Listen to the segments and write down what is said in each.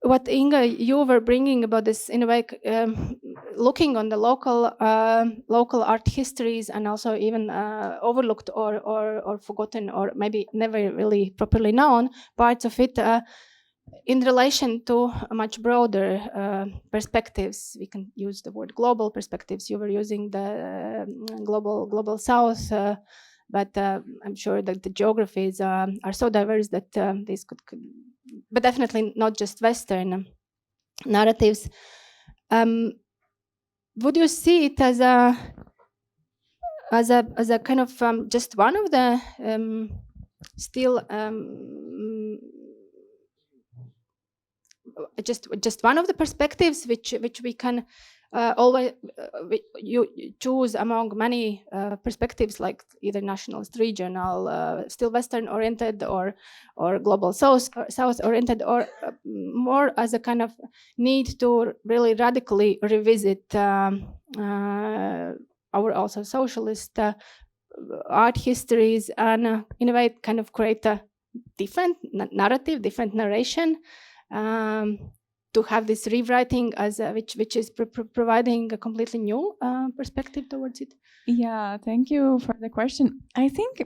what Inga, you were bringing about this, in a way, looking on the local art histories, and also even overlooked or forgotten, or maybe never really properly known parts of it, in relation to a much broader perspectives. We can use the word global perspectives. You were using the global south, but I'm sure that the geographies are so diverse that these could, but definitely not just Western narratives. Would you see it as a kind of just one of the still just one of the perspectives which we can always you choose among many perspectives, like either nationalist, regional, still Western oriented, or global south oriented, or more as a kind of need to really radically revisit our also socialist art histories, and in a way kind of create a different narrative, different narration, to have this rewriting as which is providing a completely new perspective towards it. Yeah, thank you for the question. I think,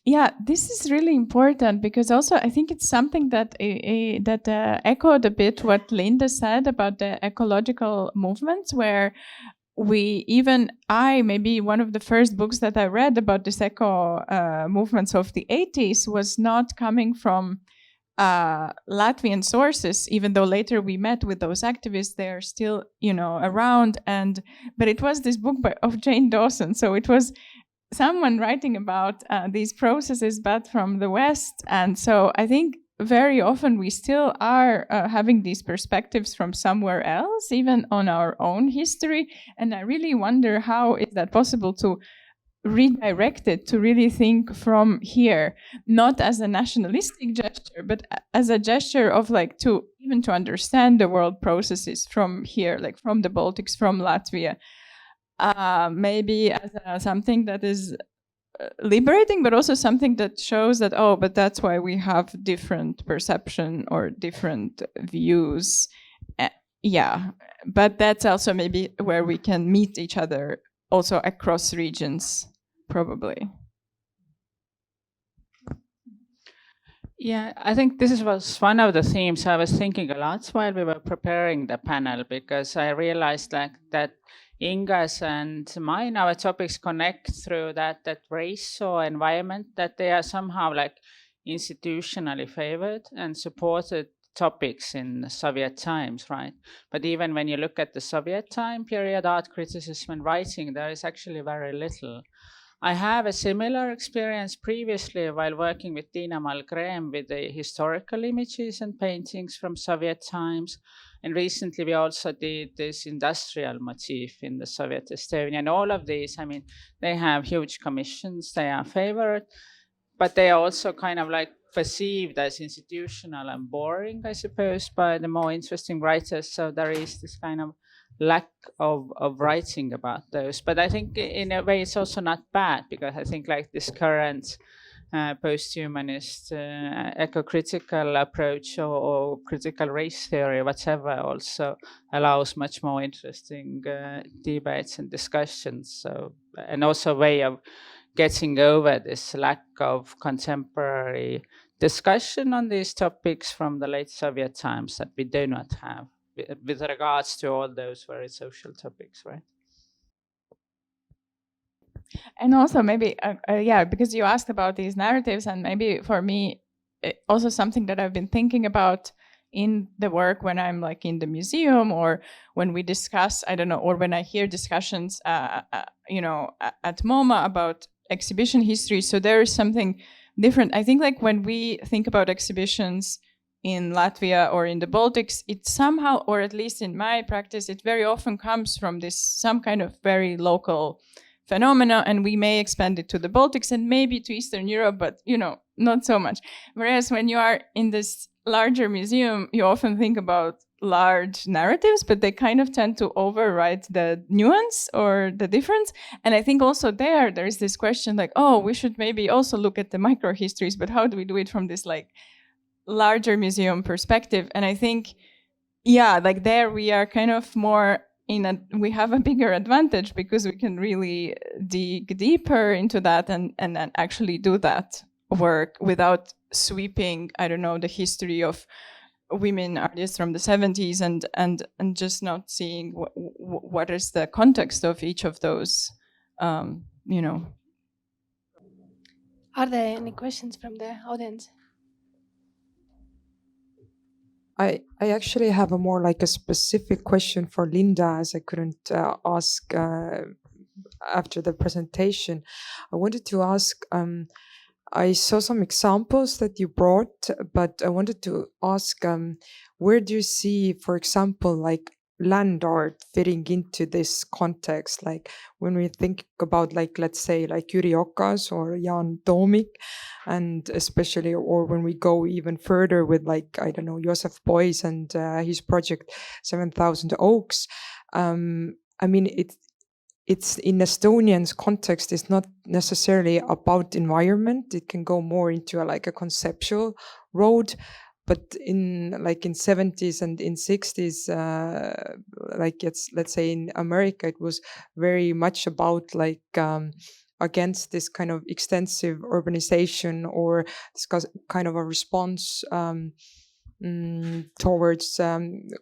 yeah, this is really important, because also I think it's something that echoed a bit what Linda said about the ecological movements, where maybe one of the first books that I read about this eco movements of the 80s was not coming from Latvian sources, even though later we met with those activists. They're still, around. But it was this book of Jane Dawson. So it was someone writing about these processes, but from the West. And so I think very often we still are having these perspectives from somewhere else, even on our own history. And I really wonder, how is that possible to redirect it, to really think from here, not as a nationalistic gesture, but as a gesture of to understand the world processes from here, like from the Baltics, from Latvia, maybe as something that is liberating, but also something that shows that, but that's why we have different perception or different views. Yeah, but that's also maybe where we can meet each other also across regions, probably. Yeah, I think this was one of the themes I was thinking a lot while we were preparing the panel, because I realized that Inga's and mine, our topics connect through that race or environment, that they are somehow institutionally favored and supported topics in Soviet times, right? But even when you look at the Soviet time period, art criticism and writing, there is actually very little. I have a similar experience previously while working with Tiina Malgreem with the historical images and paintings from Soviet times. And recently we also did this industrial motif in the Soviet Estonia. And all of these, they have huge commissions, they are favored, but they are also kind of perceived as institutional and boring, I suppose, by the more interesting writers. So there is this kind of lack of writing about those. But I think in a way it's also not bad, because I think this current post-humanist eco-critical approach or critical race theory, whatever, also allows much more interesting debates and discussions. So, and also a way of getting over this lack of contemporary discussion on these topics from the late Soviet times that we do not have with regards to all those very social topics, right? And also maybe, because you asked about these narratives, and maybe for me, also something that I've been thinking about in the work when I'm in the museum, or when we discuss, I don't know, or when I hear discussions, at MoMA about exhibition history. So there is something different. I think when we think about exhibitions in Latvia or in the Baltics, it somehow, or at least in my practice, it very often comes from some kind of very local phenomena, and we may expand it to the Baltics and maybe to Eastern Europe, but not so much. Whereas when you are in this larger museum, you often think about large narratives, but they kind of tend to override the nuance or the difference. And I think also there is this question we should maybe also look at the micro histories, but how do we do it from this larger museum perspective? And I think yeah, like there we are kind of more we have a bigger advantage because we can really dig deeper into that and actually do that work without sweeping, I don't know, the history of women artists from the 70s and just not seeing what is the context of each of those, you know. Are there any questions from the audience? I actually have a more like a specific question for Linda, as I couldn't ask after the presentation. I wanted to ask, I saw some examples that you brought, but I wanted to ask, where do you see, for example, like land art fitting into this context? Like when we think about, like, let's say like Jüri Okas or Jaan Toomik, and especially, or when we go even further with, like, I don't know, Joseph Beuys and his project 7,000 Oaks. I mean, it's in Estonian's context, it's not necessarily about environment. It can go more into like a conceptual road. But in 70s and in 60s, let's say in America, it was very much about like against this kind of extensive urbanization, or this kind of a response towards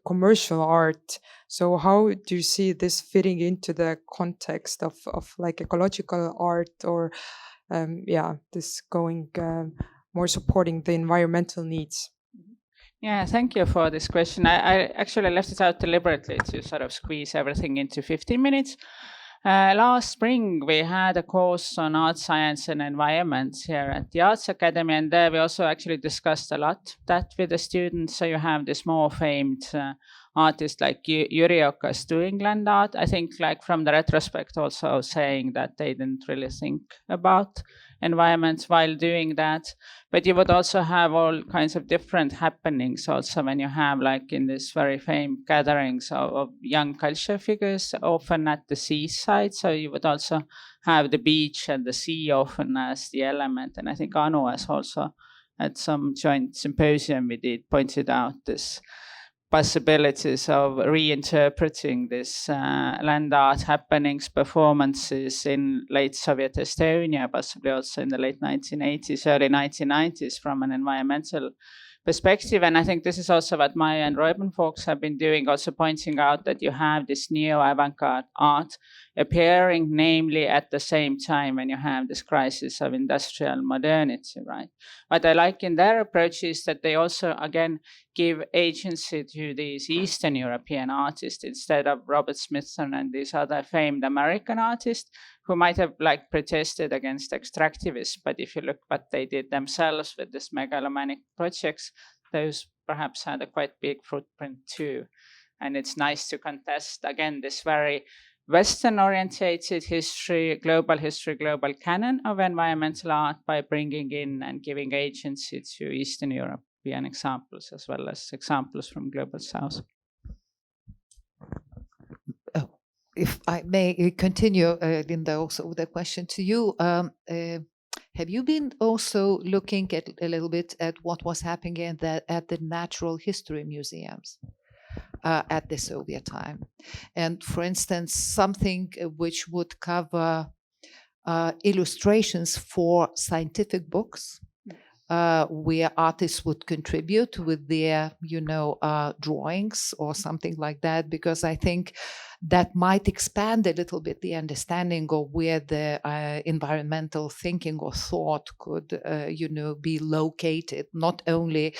commercial art. So how do you see this fitting into the context of like ecological art, or this going more supporting the environmental needs? Yeah, thank you for this question. I actually left it out deliberately to sort of squeeze everything into 15 minutes. Last spring, we had a course on art, science and environment here at the Arts Academy, and there we also actually discussed a lot that with the students. So you have this more famed artist like Jüri Okas doing land art. I think like from the retrospect also saying that they didn't really think about environments while doing that. But you would also have all kinds of different happenings also when you have like in this very famous gatherings of young culture figures, often at the seaside. So you would also have the beach and the sea often as the element. And I think Anu has also at some joint symposium we did pointed out this possibilities of reinterpreting this land art happenings, performances in late Soviet Estonia, possibly also in the late 1980s, early 1990s from an environmental perspective. And I think this is also what Maya and Reuben folks have been doing, also pointing out that you have this neo-avant-garde art appearing, namely at the same time when you have this crisis of industrial modernity, right? What I like in their approach is that they also, again, give agency to these Eastern European artists instead of Robert Smithson and these other famed American artists who might have like protested against extractivism. But if you look what they did themselves with these megalomaniac projects, those perhaps had a quite big footprint too. And it's nice to contest, again, this very Western-orientated history, global canon of environmental art by bringing in and giving agency to Eastern European examples as well as examples from Global South. If I may continue, Linda, also with a question to you. Have you been also looking at a little bit at what was happening at the natural history museums at the Soviet time? And for instance, something which would cover illustrations for scientific books, where artists would contribute with their, drawings or something like that, because I think that might expand a little bit the understanding of where the environmental thinking or thought could, be located, not only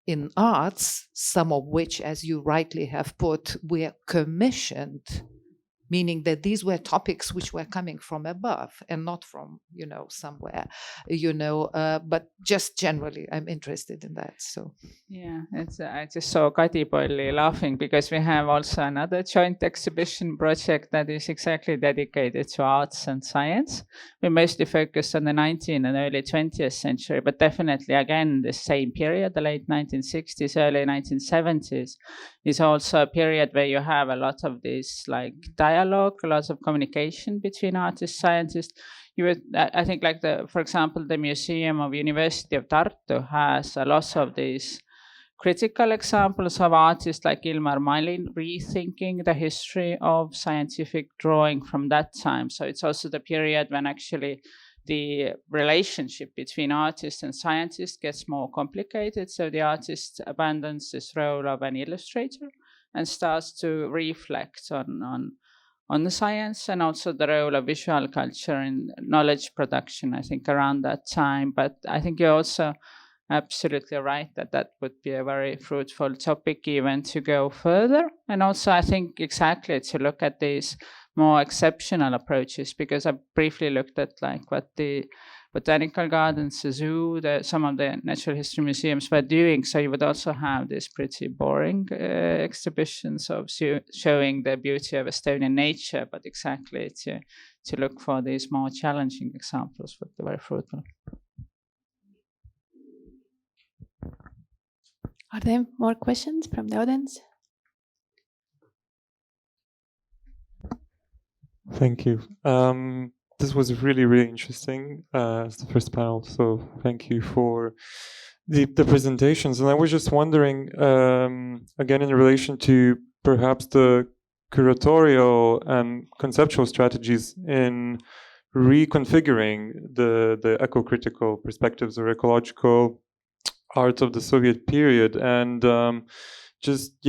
in arts, some of which, as you rightly have put, were commissioned, meaning that these were topics which were coming from above and not from, somewhere, but just generally, I'm interested in that. So, yeah, I just saw Kadi Polli laughing because we have also another joint exhibition project that is exactly dedicated to arts and science. We mostly focus on the 19th and early 20th century, but definitely, again, the same period, the late 1960s, early 1970s, is also a period where you have a lot of this like dialogue, lots of communication between artists, scientists. I think for example, the Museum of University of Tartu has a lot of these critical examples of artists like Ilmar Malin rethinking the history of scientific drawing from that time. So it's also the period when actually the relationship between artist and scientist gets more complicated. So the artist abandons this role of an illustrator and starts to reflect on the science and also the role of visual culture in knowledge production, I think, around that time. But I think you're also absolutely right that would be a very fruitful topic even to go further. And also, I think exactly to look at these more exceptional approaches, because I briefly looked at like what the botanical gardens, the zoo, some of the natural history museums were doing. So you would also have these pretty boring exhibitions of showing the beauty of Estonian nature, but exactly to look for these more challenging examples would be very fruitful. Are there more questions from the audience? Thank you. This was really, really interesting as the first panel. So thank you for the presentations. And I was just wondering, again, in relation to perhaps the curatorial and conceptual strategies in reconfiguring the eco-critical perspectives or ecological art of the Soviet period. And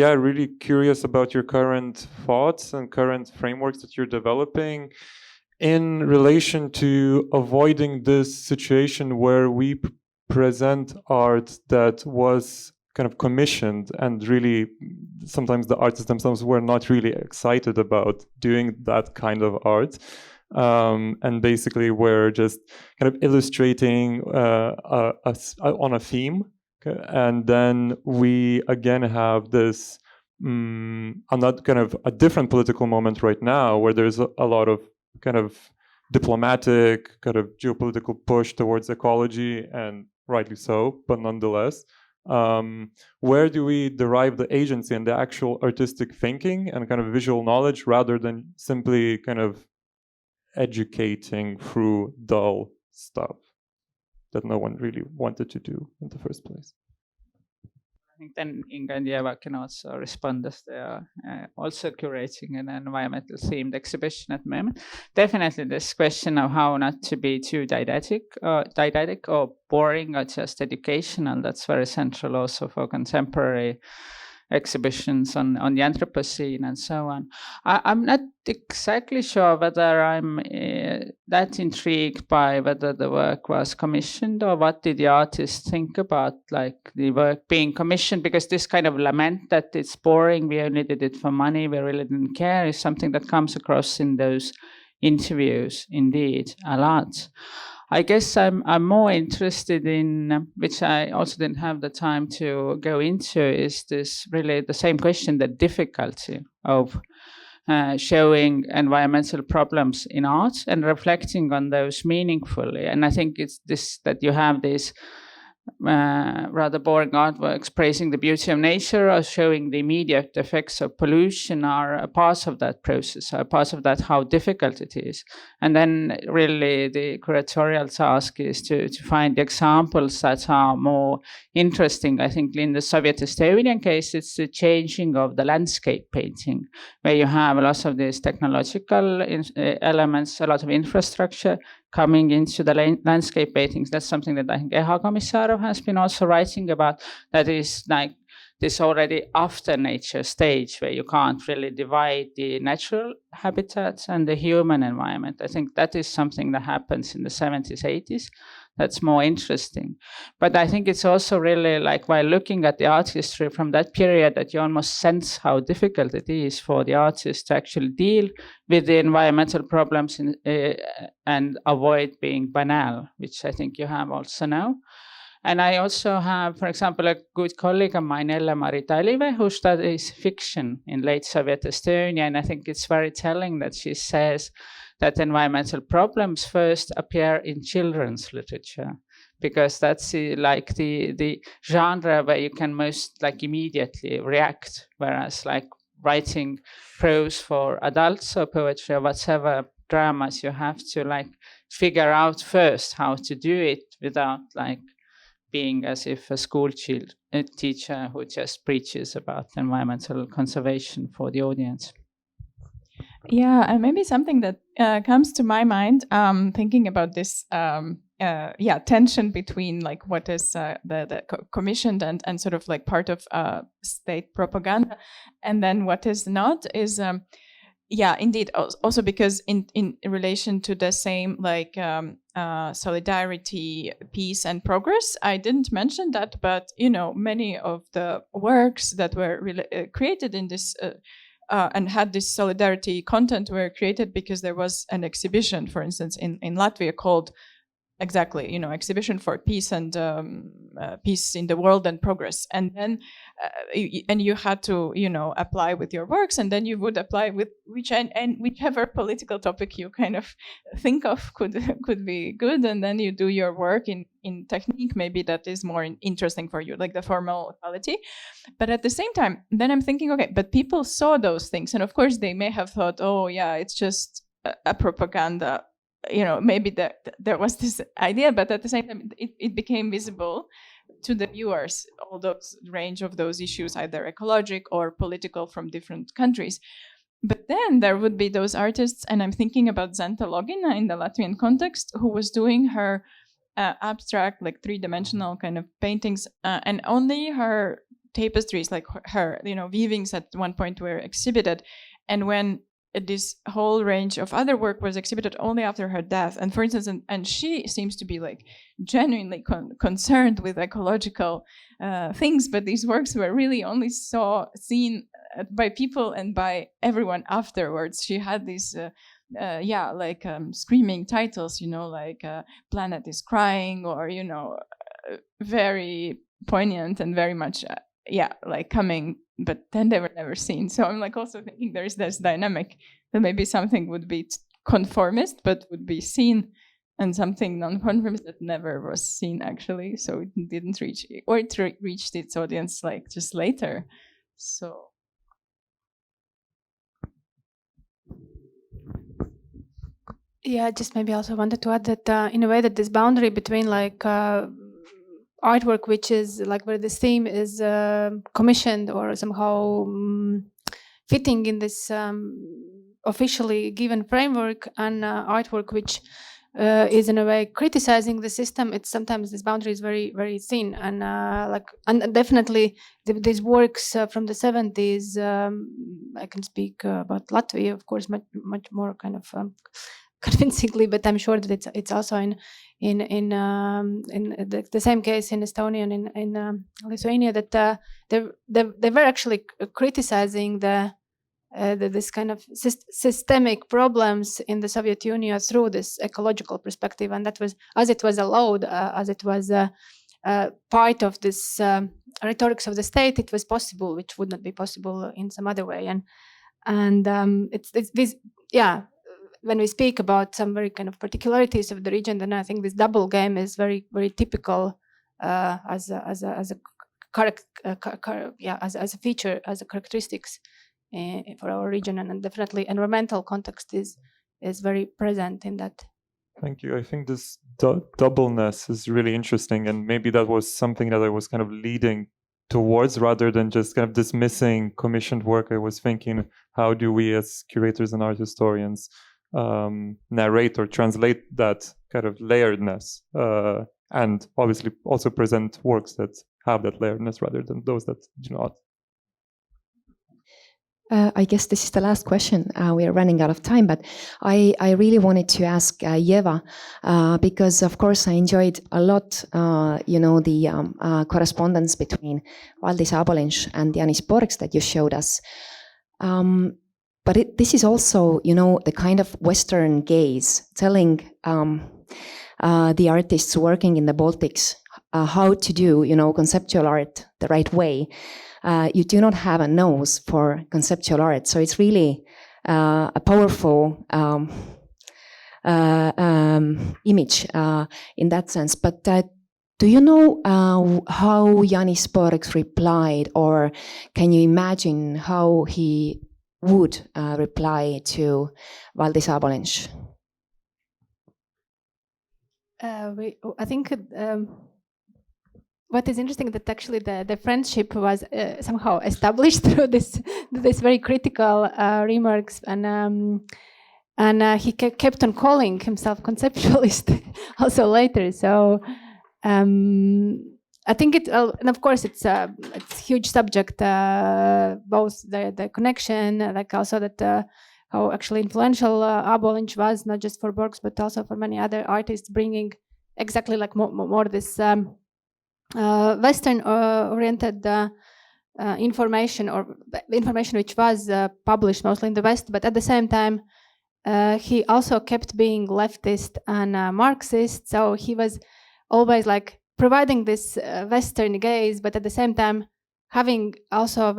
really curious about your current thoughts and current frameworks that you're developing in relation to avoiding this situation where we present art that was kind of commissioned and really sometimes the artists themselves were not really excited about doing that kind of art. And basically we're just kind of illustrating on a theme. And then we again have this a different political moment right now where there's a lot of kind of diplomatic, kind of geopolitical push towards ecology, and rightly so, but nonetheless, where do we derive the agency and the actual artistic thinking and kind of visual knowledge rather than simply kind of educating through dull stuff that no one really wanted to do in the first place? I think then Inga and Ieva can also respond, as they are also curating an environmental themed exhibition at the moment. Definitely this question of how not to be too didactic or boring or just educational, that's very central also for contemporary exhibitions on the Anthropocene and so on. I'm not exactly sure whether I'm that intrigued by whether the work was commissioned or what did the artist think about like the work being commissioned, because this kind of lament that it's boring, we only did it for money, we really didn't care, is something that comes across in those interviews indeed a lot. I guess I'm more interested in, which I also didn't have the time to go into, is this really the same question, the difficulty of showing environmental problems in art and reflecting on those meaningfully. And I think it's this, that you have these rather boring artworks praising the beauty of nature or showing the immediate effects of pollution are a part of that process, a part of that how difficult it is. And then really the curatorial task is to find examples that are more interesting. I think in the Soviet Estonian case, it's the changing of the landscape painting, where you have a lot of these technological elements, a lot of infrastructure coming into the landscape paintings. That's something that I think Eha Komissarov has been also writing about, that is like this already after nature stage where you can't really divide the natural habitats and the human environment. I think that is something that happens in the 70s, 80s. That's more interesting. But I think it's also really like while looking at the art history from that period that you almost sense how difficult it is for the artist to actually deal with the environmental problems and avoid being banal, which I think you have also now. And I also have, for example, a good colleague of mine, Elle-Mari Talive, who studies fiction in late Soviet Estonia. And I think it's very telling that she says that environmental problems first appear in children's literature, because that's the genre where you can most like immediately react, whereas like writing prose for adults or poetry or whatever dramas, you have to like figure out first how to do it without like being as if a school a teacher who just preaches about environmental conservation for the audience. Yeah, and maybe something that comes to my mind, thinking about this, tension between like what is the commissioned and sort of like part of state propaganda, and then what is not, is indeed also because in relation to the same like solidarity, peace, and progress. I didn't mention that, but many of the works that were created in this. And had this solidarity content were created because there was an exhibition, for instance, in Latvia called exactly, exhibition for peace and peace in the world and progress. And then, and you had to, apply with your works, and then you would apply with whichever political topic you kind of think of could be good, and then you do your work in technique maybe that is more interesting for you, like the formal quality. But at the same time, then I'm thinking, okay, but people saw those things, and of course they may have thought, oh yeah, it's just a propaganda. Maybe there was this idea, but at the same time, it became visible to the viewers, all those range of those issues, either ecologic or political from different countries. But then there would be those artists, and I'm thinking about Zenta Logina in the Latvian context, who was doing her abstract, like three-dimensional kind of paintings, and only her tapestries, like her weavings at one point were exhibited. And when this whole range of other work was exhibited only after her death. And for instance, and she seems to be like genuinely concerned with ecological things, but these works were really only seen by people and by everyone afterwards. She had these screaming titles, like Planet is Crying, or very poignant and very much coming, but then they were never seen. So I'm like also thinking there's this dynamic that maybe something would be conformist but would be seen, and something non-conformist that never was seen actually. So it didn't reach, or it reached its audience like just later. So yeah, just maybe also wanted to add that in a way that this boundary between like artwork, which is like where this theme is commissioned or somehow fitting in this officially given framework, and artwork which is in a way criticizing the system, it's sometimes this boundary is very, very thin. And and definitely these works from the 70s, I can speak about Latvia, of course, much more kind of convincingly, but I'm sure that it's also in the same case in Estonia and in Lithuania, that they were actually criticizing this kind of systemic problems in the Soviet Union through this ecological perspective, and that was as it was allowed, as it was part of this rhetorics of the state. It was possible, which would not be possible in some other way, and it's this when we speak about some very kind of particularities of the region, then I think this double game is very, very typical as a feature, as a characteristics for our region, and definitely environmental context is very present in that. Thank you. I think this doubleness is really interesting, and maybe that was something that I was kind of leading towards rather than just kind of dismissing commissioned work. I was thinking, how do we as curators and art historians narrate or translate that kind of layeredness, and obviously also present works that have that layeredness rather than those that do not. I guess this is the last question. We are running out of time, but I really wanted to ask Ieva, because of course I enjoyed a lot, the correspondence between Valdis Abolenš and Jānis Porks that you showed us. But this is also, the kind of Western gaze telling the artists working in the Baltics how to do, conceptual art the right way. You do not have a nose for conceptual art, so it's really a powerful image in that sense. But do you know how Jānis Porks replied, or can you imagine how he would reply to Valdis Abolenš? I think what is interesting that actually the friendship was somehow established through this very critical remarks, and he kept on calling himself conceptualist also later. So I think and of course it's a huge subject, both the connection, like also that how actually influential Aabo Lynch was, not just for Borges but also for many other artists, bringing exactly like more this Western oriented information, or information which was published mostly in the West, but at the same time he also kept being leftist and Marxist. So he was always like providing this Western gaze, but at the same time having also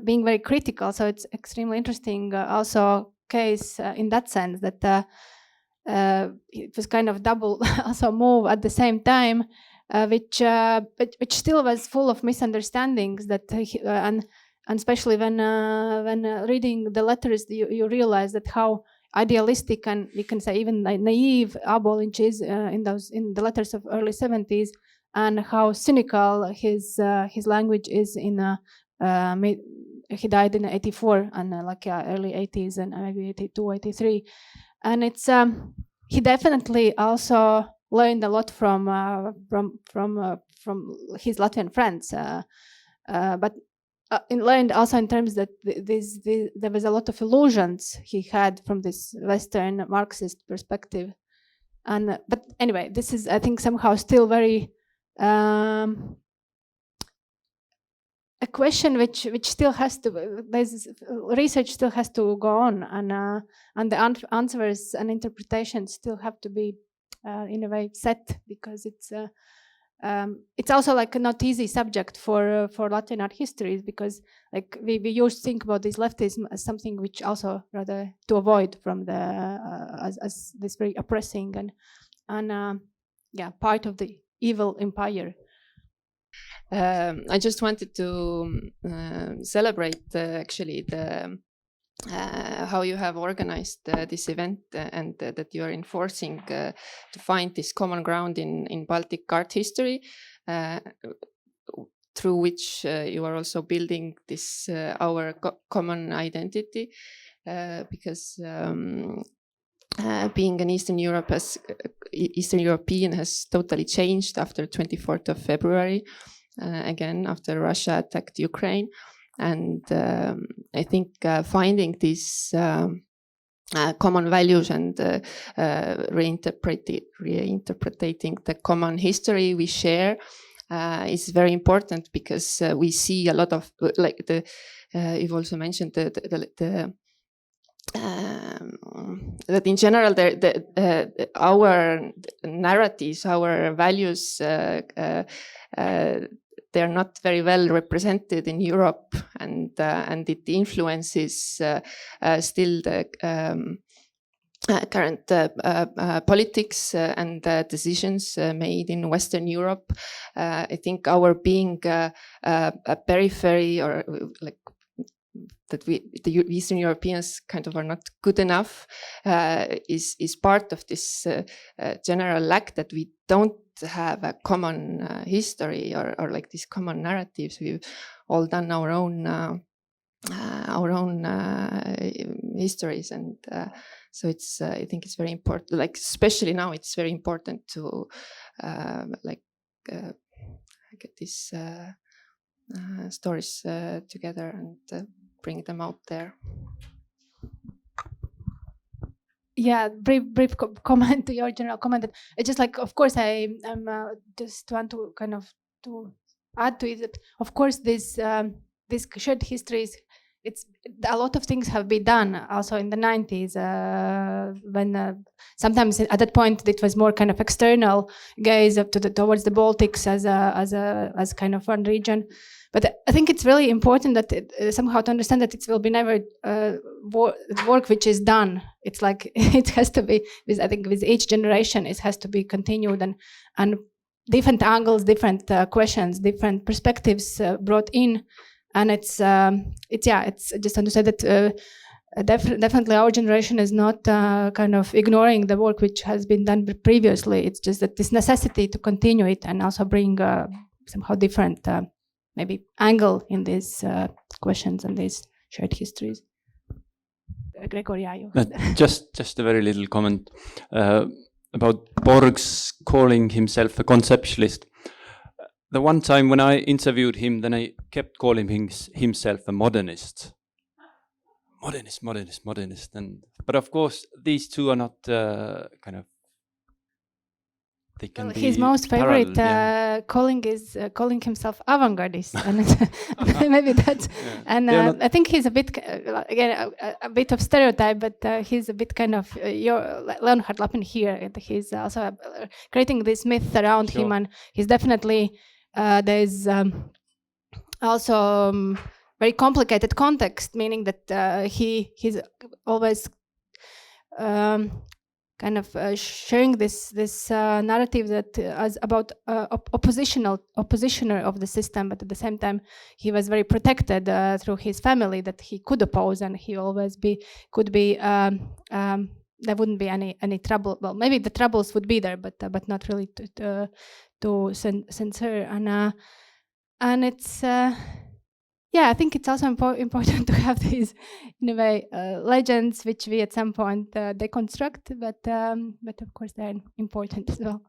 being very critical. So it's extremely interesting also case in that sense that it was kind of double also move at the same time, which still was full of misunderstandings. That and especially when reading the letters, you realize that how idealistic and you can say even naive Aabo Lynch is in the letters of early 70s, and how cynical his language is in he died in 84 and early 80s and maybe 82, 83, and it's he definitely also learned a lot from his Latvian friends, but learned also in terms that there was a lot of illusions he had from this Western Marxist perspective, and but anyway, this is I think somehow still very a question which still has to, there's research still has to go on, and the answers and interpretations still have to be in a way set, because it's also like a not easy subject for Latvian art histories, because like we used to think about this leftism as something which also rather to avoid from the as this very oppressing and part of the evil empire. I just wanted to celebrate actually the how you have organized this event, and that you are enforcing to find this common ground in Baltic art history, through which you are also building this our common identity, because being an Eastern European has totally changed after 24th of February, again after Russia attacked Ukraine. And I think finding these common values and reinterpreting the common history we share is very important, because we see a lot of like you've also mentioned that in general our narratives, our values, they're not very well represented in Europe, and it influences still the current politics and decisions made in Western Europe. I think our being a periphery, or like that the Eastern Europeans kind of are not good enough, is part of this general lack that we don't have a common history or like these common narratives. We've all done our own histories, and so it's I think it's very important, like especially now it's very important to get these stories together and bring them out there. Yeah, brief comment to your general comment. That it's just like, of course, I'm just want to kind of to add to it that, of course, this shared histories. It's a lot of things have been done also in the 90s when sometimes at that point it was more kind of external gaze up towards the Baltics as kind of one region. But I think it's really important that somehow to understand that it will be never work which is done. It's like it has to be. I think with each generation it has to be continued, and different angles, different questions, different perspectives brought in. And it's just understand that definitely our generation is not kind of ignoring the work which has been done previously. It's just that this necessity to continue it and also bring somehow different maybe angle in these questions and these shared histories. Gregory, are you? Just a very little comment about Borg's calling himself a conceptualist. The one time when I interviewed him, then I kept calling himself a modernist. Modernist. But of course, these two are not kind of. They can be his most favorite parallel, calling is calling himself avant-gardist, and maybe that's. Yeah. And I think he's a bit again a bit of stereotype, but he's a bit kind of Leonhard Lappen here. And he's also creating this myth around him, and he's definitely there's also very complicated context, meaning that he's always. Kind of sharing this narrative that as about oppositioner of the system, but at the same time he was very protected through his family that he could oppose, and he always could be there wouldn't be any trouble. Well, maybe the troubles would be there, but not really to censor, and it's. Yeah, I think it's also important to have these, in a way, legends which we at some point deconstruct, but of course they're important as well.